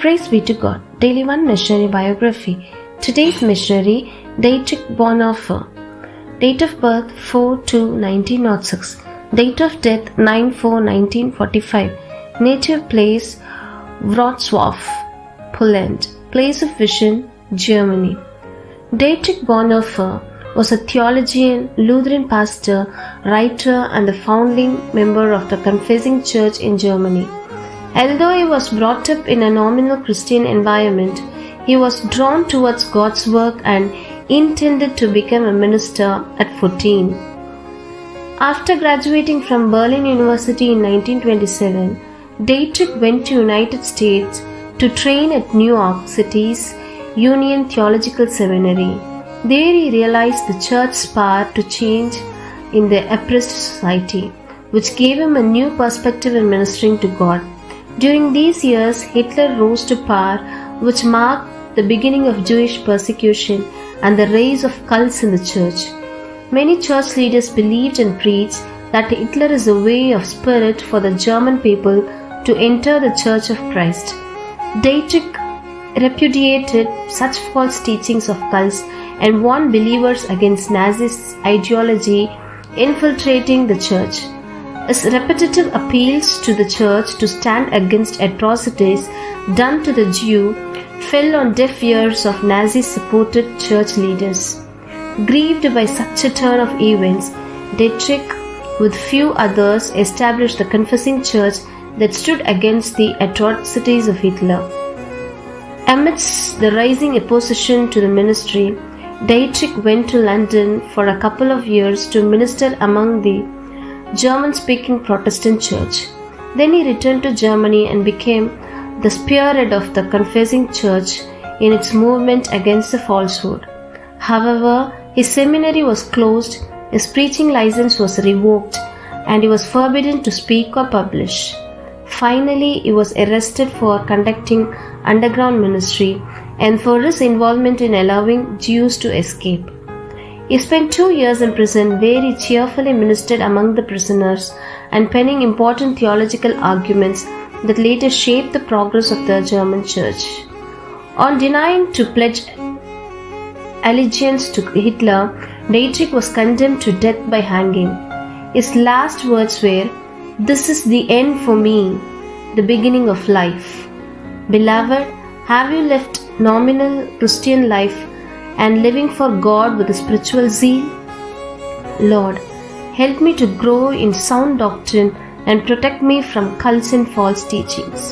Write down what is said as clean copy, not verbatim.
Praise be to God. Daily One Missionary Biography. Today's missionary, Dietrich Bonhoeffer. Date of birth 4/2/1906. Date of death 9/4/1945. Native place Wrocław, Poland. Place of vision Germany. Dietrich Bonhoeffer was a theologian, Lutheran pastor, writer, and the founding member of the Confessing Church in Germany. Although he was brought up in a nominal Christian environment, he was drawn towards God's work and intended to become a minister at 14. After graduating from Berlin University in 1927, Dietrich went to United States to train at New York City's Union Theological Seminary. There he realized the church's power to change in the oppressed society, which gave him a new perspective in ministering to God. During these years, Hitler rose to power, which marked the beginning of Jewish persecution and the rise of cults in the church. Many church leaders believed and preached that Hitler is a way of spirit for the German people to enter the Church of Christ. Dietrich repudiated such false teachings of cults and warned believers against Nazi ideology infiltrating the church. His repetitive appeals to the church to stand against atrocities done to the Jew fell on deaf ears of Nazi-supported church leaders. Grieved by such a turn of events, Dietrich, with few others, established the Confessing Church that stood against the atrocities of Hitler. Amidst the rising opposition to the ministry, Dietrich went to London for a couple of years to minister among the German-speaking Protestant church. Then he returned to Germany and became the spearhead of the Confessing Church in its movement against the falsehood. However, his seminary was closed, his preaching license was revoked, and he was forbidden to speak or publish. Finally, he was arrested for conducting underground ministry and for his involvement in allowing Jews to escape. He spent 2 years in prison where he cheerfully ministered among the prisoners and penning important theological arguments that later shaped the progress of the German church. On denying to pledge allegiance to Hitler, Dietrich was condemned to death by hanging. His last words were, "This is the end for me, the beginning of life." Beloved, have you left nominal Christian life and living for God with a spiritual zeal? Lord, help me to grow in sound doctrine and protect me from cults and false teachings.